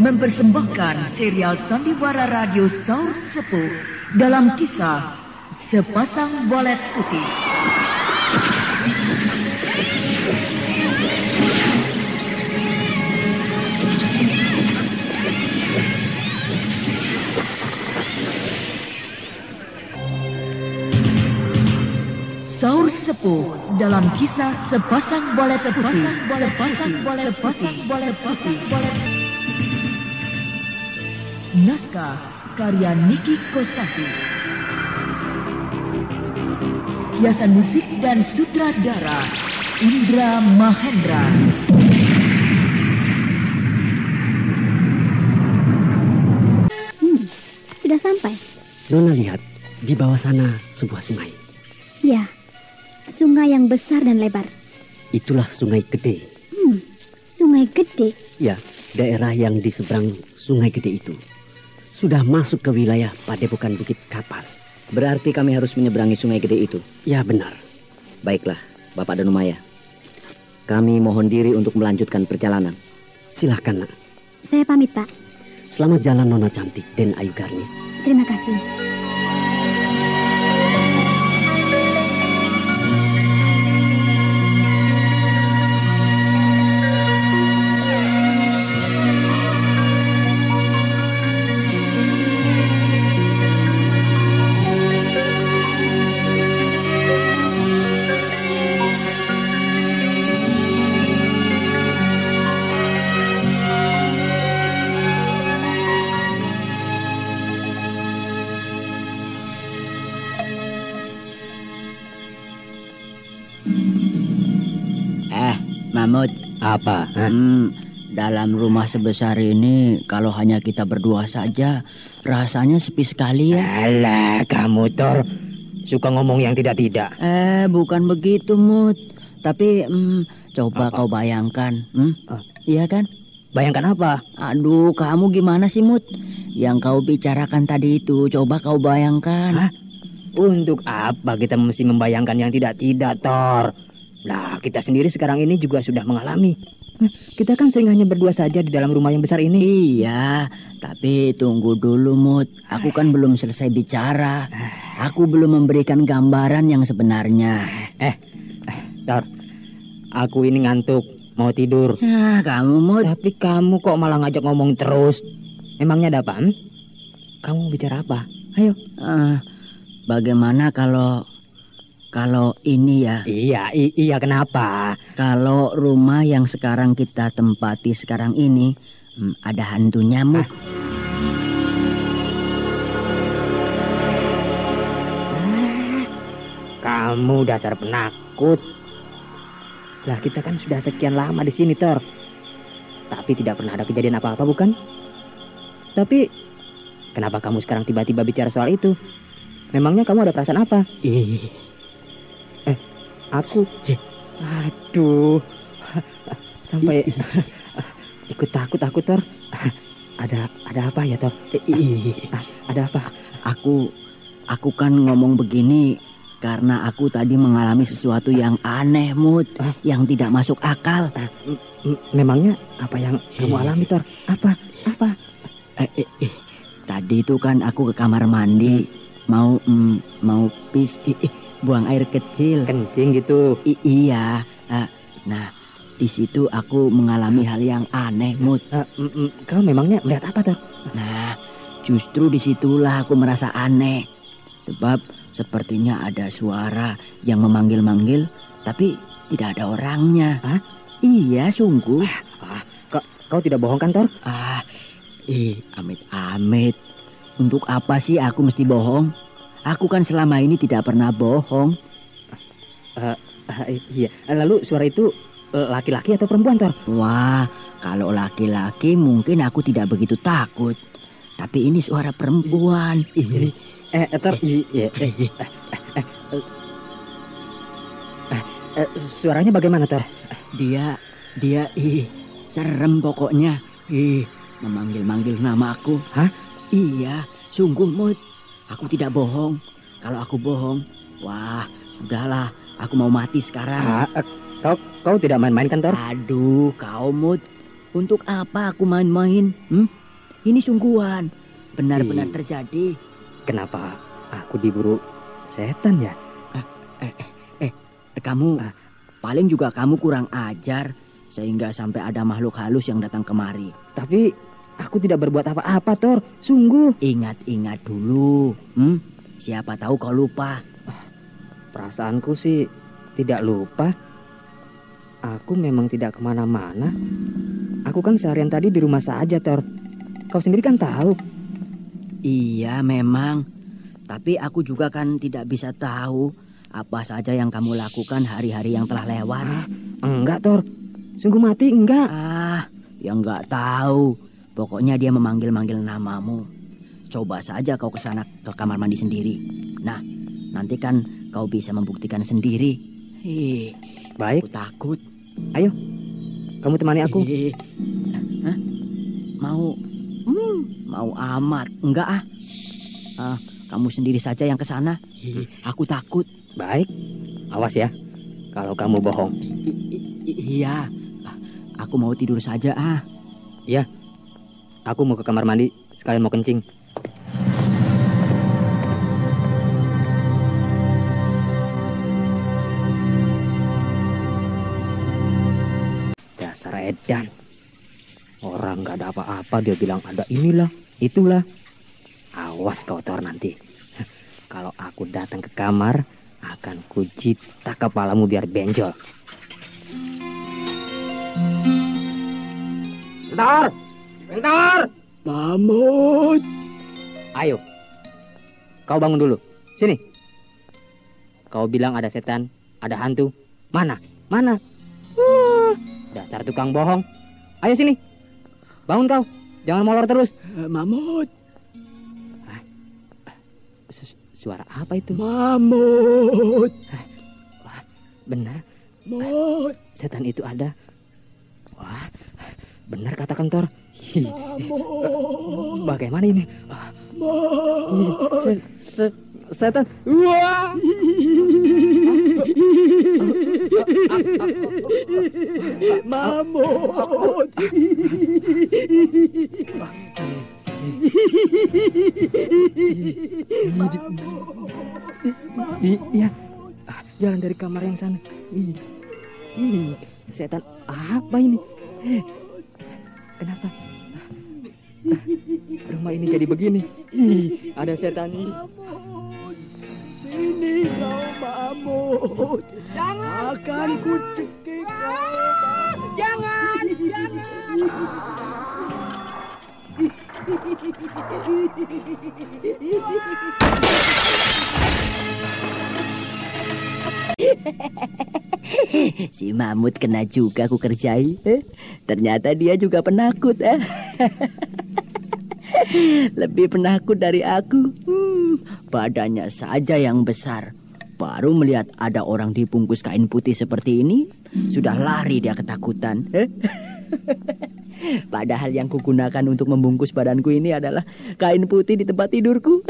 mempersembahkan serial Sandiwara Radio Saur Sepuh dalam kisah Sepasang Walet Putih. Saur Sepuh dalam kisah Sepasang Walet Putih. Naskah karya Niki Kosasi. Hiasan musik dan sutradara Indra Mahendra. Sudah sampai. Nona lihat, di bawah sana sebuah sungai. Ya, sungai yang besar dan lebar. Itulah Sungai Gede. Sungai Gede? Ya, daerah yang di seberang Sungai Gede itu sudah masuk ke wilayah Padepokan Bukit Kapas. Berarti kami harus menyeberangi Sungai Gede itu? Ya, benar. Baiklah, Bapak Danumaya. Kami mohon diri untuk melanjutkan perjalanan. Silahkan, Nak. Saya pamit, Pak. Selamat jalan, Nona cantik dan Ayu Garnis. Terima kasih. Mahmud, apa? Dalam rumah sebesar ini, kalau hanya kita berdua saja, rasanya sepi sekali ya. Alah, kamu Tor, suka ngomong yang tidak-tidak. Bukan begitu, Mut. Tapi coba kau bayangkan, iya kan? Bayangkan apa? Aduh, kamu gimana sih, Mut? Yang kau bicarakan tadi itu, coba kau bayangkan. Hah? Untuk apa kita mesti membayangkan yang tidak-tidak, Tor? Nah, kita sendiri sekarang ini juga sudah mengalami. Kita kan sering hanya berdua saja di dalam rumah yang besar ini. Iya, tapi tunggu dulu, Mut. Aku kan belum selesai bicara. Aku belum memberikan gambaran yang sebenarnya. Tor, aku ini ngantuk, mau tidur. Kamu, Mut. Tapi kamu kok malah ngajak ngomong terus. Memangnya ada apa? Kamu bicara apa? Ayo. Bagaimana kalau ini ya? Iya, kenapa? Kalau rumah yang sekarang kita tempati sekarang ini ada hantunya, Mut. Kamu dasar penakut. Lah, kita kan sudah sekian lama di sini, Tor. Tapi tidak pernah ada kejadian apa-apa, bukan? Tapi kenapa kamu sekarang tiba-tiba bicara soal itu? Memangnya kamu ada perasaan apa? Aku, aduh, sampai ikut takut aku, Tor. Ada apa ya, Tor? Ada apa? Aku kan ngomong begini karena aku tadi mengalami sesuatu yang aneh, Mut, yang tidak masuk akal. Memangnya apa yang kamu alami, Tor? Apa? Tadi itu kan aku ke kamar mandi, mau buang air kecil. Kencing gitu? Iya. Nah, di situ aku mengalami hal yang aneh, Mut. Kau memangnya melihat apa, Tor? Nah, justru disitulah aku merasa aneh. Sebab sepertinya ada suara yang memanggil-manggil, tapi tidak ada orangnya. Iya, sungguh. Kau tidak bohong kan, Tor? Amit-amit. Untuk apa sih aku mesti bohong? Aku kan selama ini tidak pernah bohong. Iya. Lalu suara itu laki-laki atau perempuan, Tor? Wah, kalau laki-laki mungkin aku tidak begitu takut. Tapi ini suara perempuan. Tor. Suaranya bagaimana, Tor? Dia serem pokoknya. Memanggil-manggil namaku. Hah? Iya, sungguh, Mut. Aku tidak bohong. Kalau aku bohong, wah, sudahlah, aku mau mati sekarang. Kau tidak main-main kan, Tor? Aduh, kau, Mut. Untuk apa aku main-main? Ini sungguhan, benar-benar terjadi. Kenapa aku diburu setan ya? Kamu, paling juga kamu kurang ajar sehingga sampai ada makhluk halus yang datang kemari. Tapi aku tidak berbuat apa-apa, Thor. Sungguh. Ingat-ingat dulu. Siapa tahu kau lupa. Perasaanku sih tidak lupa. Aku memang tidak kemana-mana. Aku kan seharian tadi di rumah saja, Thor. Kau sendiri kan tahu. Iya memang. Tapi aku juga kan tidak bisa tahu apa saja yang kamu lakukan hari-hari yang telah lewat. Enggak, Thor. Sungguh mati enggak. Ya enggak tahu. Pokoknya dia memanggil-manggil namamu. Coba saja kau ke sana ke kamar mandi sendiri. Nah, nanti kan kau bisa membuktikan sendiri. Baik. Aku takut. Ayo, kamu temani aku. Mau amat. Enggak kamu sendiri saja yang ke sana. Aku takut. Baik, awas ya kalau kamu bohong. Iya, aku mau tidur saja. Iya, aku mau ke kamar mandi sekalian mau kencing. Dasar edan. Orang gak ada apa-apa dia bilang ada inilah, itulah. Awas kau, Thor, nanti. Kalau aku datang ke kamar, akan kujitak kepalamu biar benjol. Bentar! Bentar! Mamut! Ayo, kau bangun dulu. Sini. Kau bilang ada setan, ada hantu. Mana? Mana? Dasar tukang bohong. Ayo sini. Bangun kau. Jangan molor terus. Mamut. Suara apa itu? Mamut. Wah, benar. Mamut. Setan itu ada. Wah, benar kata Thor. Bagaimana ini? Setan. Wah. Mamut. Dia jalan dari kamar yang sana. Setan apa ini? Kenapa rumah ini jadi begini? Ada setan ini. Sini kau Mamut. Jangan. Akan kucekik kau. Jangan. Si Mamut kena juga aku kerjai. Ternyata dia juga penakut. Lebih penakut dari aku. Badannya saja yang besar. Baru melihat ada orang dibungkus kain putih seperti ini, sudah lari dia ketakutan. Padahal yang kugunakan untuk membungkus badanku ini adalah kain putih di tempat tidurku.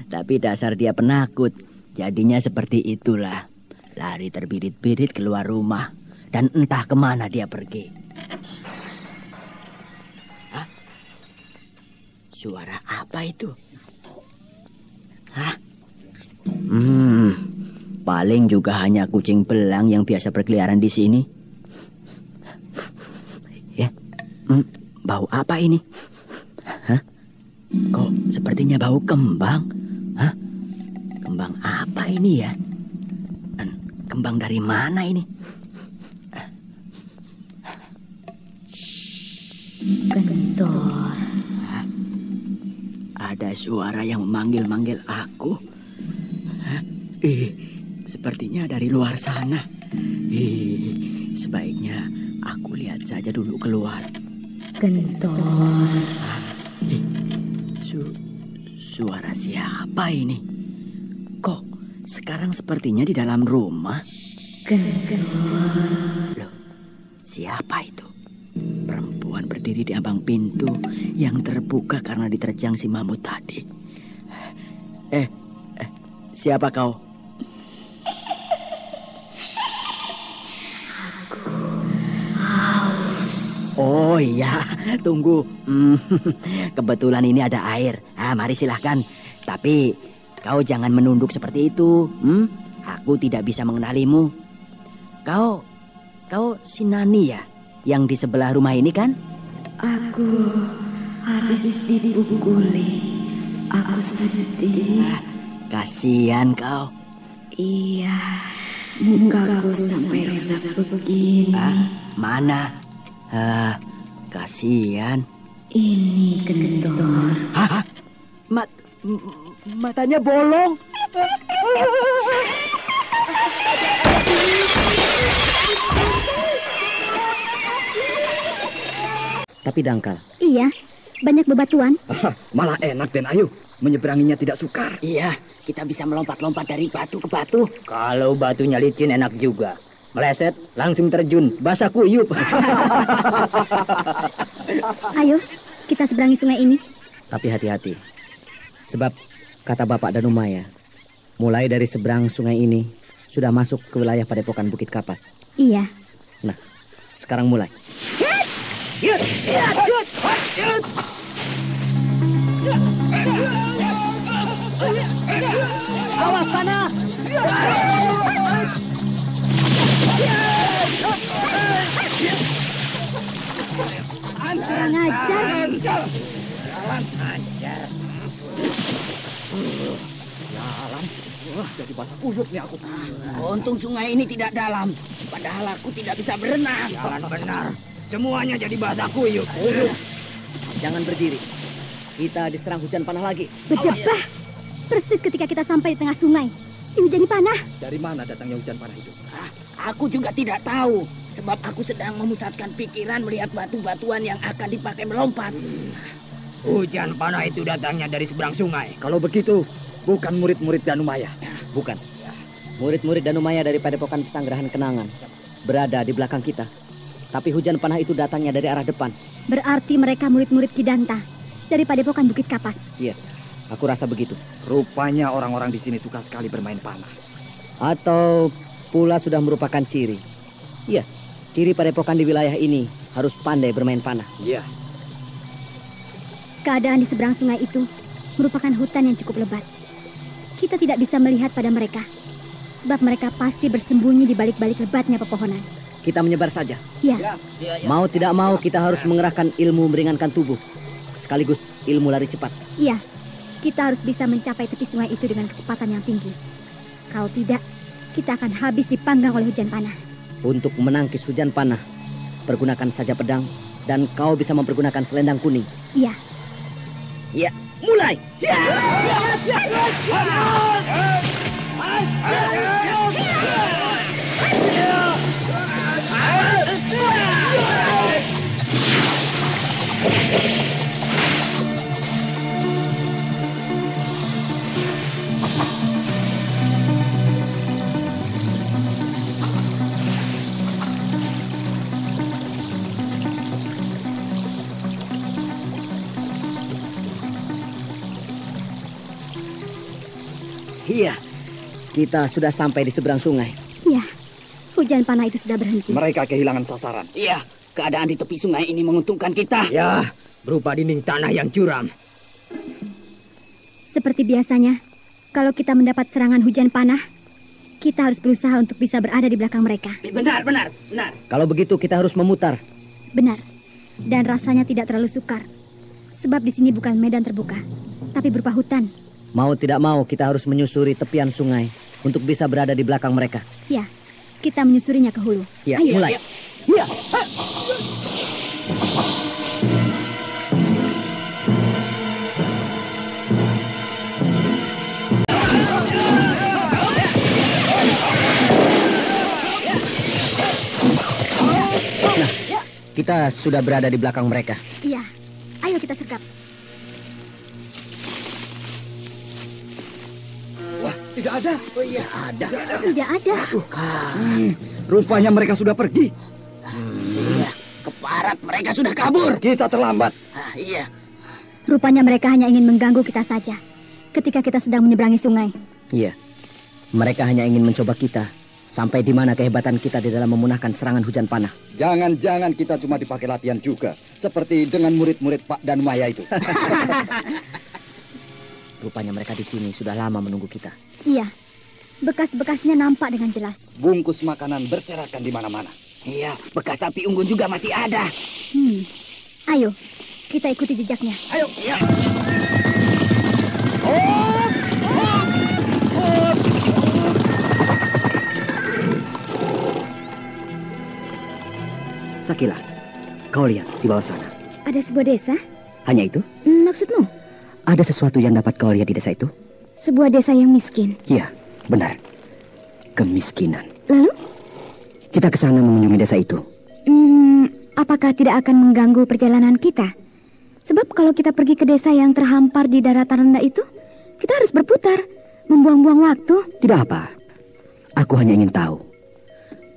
Tapi dasar dia penakut. Jadinya seperti itulah. Lari terbirit-birit keluar rumah. Dan entah kemana dia pergi. Suara apa itu? Paling juga hanya kucing belang yang biasa berkeliaran di sini. Ya, bau apa ini? Kok sepertinya bau kembang? Kembang apa ini ya? Kembang dari mana ini? Gentor. Ada suara yang memanggil-manggil aku. Sepertinya dari luar sana. Sebaiknya aku lihat saja dulu keluar. Gentor. Suara siapa ini? Kok sekarang sepertinya di dalam rumah? Gentor. Loh, siapa itu? Perempuan berdiri di ambang pintu yang terbuka karena diterjang si Mamut tadi. Siapa kau? Oh iya, tunggu. Kebetulan ini ada air. Mari silahkan. Tapi kau jangan menunduk seperti itu. Aku tidak bisa mengenalimu. Kau si Nani ya, yang di sebelah rumah ini kan? Aku habis dipukuli. Aku sedih. Kasihan kau. Iya, mukaku sampai rusak begini. Mana? Kasihan. Ini kendor. Matanya bolong. Tapi dangkal. Iya, banyak bebatuan. Malah enak Den Ayu, menyeberanginya tidak sukar. Iya, kita bisa melompat-lompat dari batu ke batu. Kalau batunya licin enak juga. Meleset, langsung terjun, basah kuyup. Ayo, kita seberangi sungai ini. Tapi hati-hati. Sebab kata Bapak Danumaya, mulai dari seberang sungai ini sudah masuk ke wilayah Padepokan Bukit Kapas. Iya. Nah, sekarang mulai. Awas sana! Kurang ajar. Jalan ajar. Jalan. Wah, jadi basah kuyup nih aku. Untung sungai ini tidak dalam. Padahal aku tidak bisa berenang. Jalan benar. Semuanya jadi basah kuyup. Jangan berdiri. Kita diserang hujan panah lagi. Berdebah. Persis ketika kita sampai di tengah sungai. Dihujani panah. Dari mana datangnya hujan panah itu? Aku juga tidak tahu. Sebab aku sedang memusatkan pikiran melihat batu-batuan yang akan dipakai melompat. Hujan panah itu datangnya dari seberang sungai. Kalau begitu, bukan murid-murid Danumaya. Bukan. Murid-murid Danumaya dari Padepokan Pesanggerahan Kenangan berada di belakang kita. Tapi hujan panah itu datangnya dari arah depan. Berarti mereka murid-murid Kidanta dari Padepokan Bukit Kapas. Iya, aku rasa begitu. Rupanya orang-orang di sini suka sekali bermain panah. Atau pula sudah merupakan ciri. Iya, ciri Padepokan di wilayah ini harus pandai bermain panah. Iya. Keadaan di seberang sungai itu merupakan hutan yang cukup lebat. Kita tidak bisa melihat pada mereka, sebab mereka pasti bersembunyi di balik-balik lebatnya pepohonan. Kita menyebar saja. Ya. Mau tidak mau kita harus mengerahkan ilmu meringankan tubuh, sekaligus ilmu lari cepat. Iya, kita harus bisa mencapai tepi sungai itu dengan kecepatan yang tinggi. Kalau tidak, kita akan habis dipanggang oleh hujan panah. Untuk menangkis hujan panah, pergunakan saja pedang dan kau bisa mempergunakan selendang kuning. Iya. Ya, mulai. Iya, kita sudah sampai di seberang sungai. Iya, hujan panah itu sudah berhenti. Mereka kehilangan sasaran. Iya, keadaan di tepi sungai ini menguntungkan kita. Ya, berupa dinding tanah yang curam. Seperti biasanya, kalau kita mendapat serangan hujan panah, kita harus berusaha untuk bisa berada di belakang mereka. Benar. Kalau begitu kita harus memutar. Benar. Dan rasanya tidak terlalu sukar. Sebab di sini bukan medan terbuka, tapi berupa hutan. Mau tidak mau kita harus menyusuri tepian sungai untuk bisa berada di belakang mereka. Ya, kita menyusurinya ke hulu. Ya, Ayo. mulai. Ya. Nah, kita sudah berada di belakang mereka. Iya, ayo kita sergap. Wah, tidak ada. Oh iya, ada. Tidak ada. Rupanya mereka sudah pergi. Iya, keparat mereka sudah kabur. Kita terlambat. Iya. Rupanya mereka hanya ingin mengganggu kita saja ketika kita sedang menyeberangi sungai. Iya, mereka hanya ingin mencoba kita Sampai di mana kehebatan kita di dalam memunahkan serangan hujan panah? Jangan-jangan kita cuma dipakai latihan juga, seperti dengan murid-murid Pak Danumaya itu. Rupanya mereka di sini sudah lama menunggu kita. Iya, bekas-bekasnya nampak dengan jelas. Bungkus makanan berserakan di mana-mana. Iya, bekas api unggun juga masih ada. Ayo, kita ikuti jejaknya. Ayo. Ya. Sakila, kau lihat di bawah sana. Ada sebuah desa? Hanya itu? Maksudmu? Ada sesuatu yang dapat kau lihat di desa itu? Sebuah desa yang miskin. Iya, benar. Kemiskinan. Lalu? Kita ke sana mengunjungi desa itu. Apakah tidak akan mengganggu perjalanan kita? Sebab kalau kita pergi ke desa yang terhampar di daratan rendah itu, kita harus berputar, membuang-buang waktu. Tidak apa. Aku hanya ingin tahu,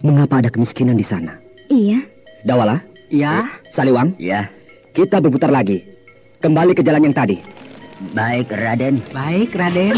mengapa ada kemiskinan di sana. Iya. Dawala? Ya. Saliwang? Ya. Kita berputar lagi. Kembali ke jalan yang tadi. Baik, Raden. Baik, Raden.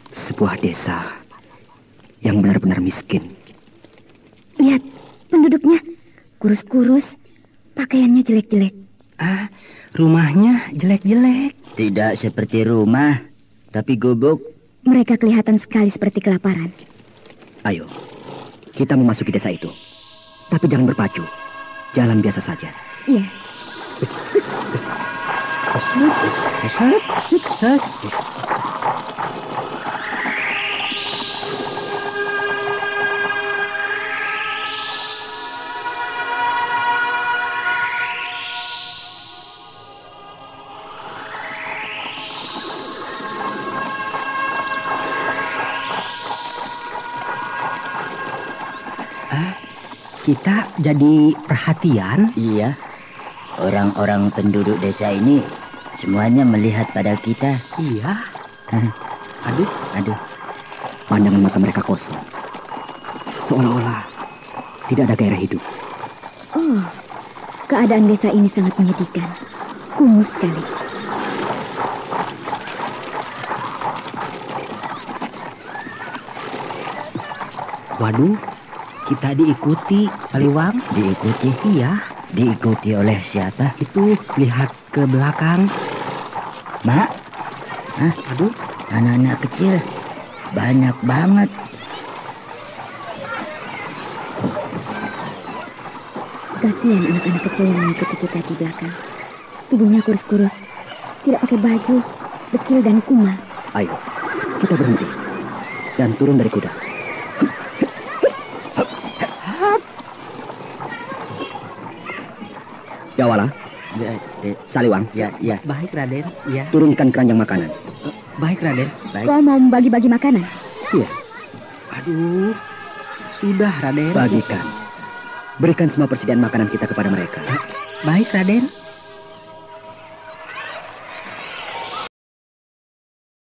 Sebuah desa yang benar-benar miskin. Lihat, penduduknya kurus-kurus, pakaiannya jelek-jelek. Rumahnya jelek-jelek. Tidak seperti rumah, tapi gubuk. Mereka kelihatan sekali seperti kelaparan. Ayo, kita memasuki desa itu. Tapi jangan berpacu. Jalan biasa saja. Iya. Kita jadi perhatian. Iya. Orang-orang penduduk desa ini semuanya melihat pada kita. Iya. Aduh. Pandangan mata mereka kosong. Seolah-olah tidak ada gairah hidup. Oh, keadaan desa ini sangat menyedihkan. Kumuh sekali. Waduh, kita diikuti, Saliwang. Diikuti? Iya. Diikuti oleh siapa? Itu lihat ke belakang. Mak? Aduh, anak-anak kecil. Banyak banget. Kasihan anak-anak kecil yang mengikuti kita di belakang. Tubuhnya kurus-kurus, tidak pakai baju, dekil dan kumal. Ayo, kita berhenti dan turun dari kuda. Dawala, Saliwang, Ya. baik Raden. Ya. turunkan keranjang makanan. Baik Raden. Baik. Kau mau membagi-bagi makanan? Iya, Aduh, sudah Raden. bagikan. Berikan semua persediaan makanan kita kepada mereka. Baik Raden.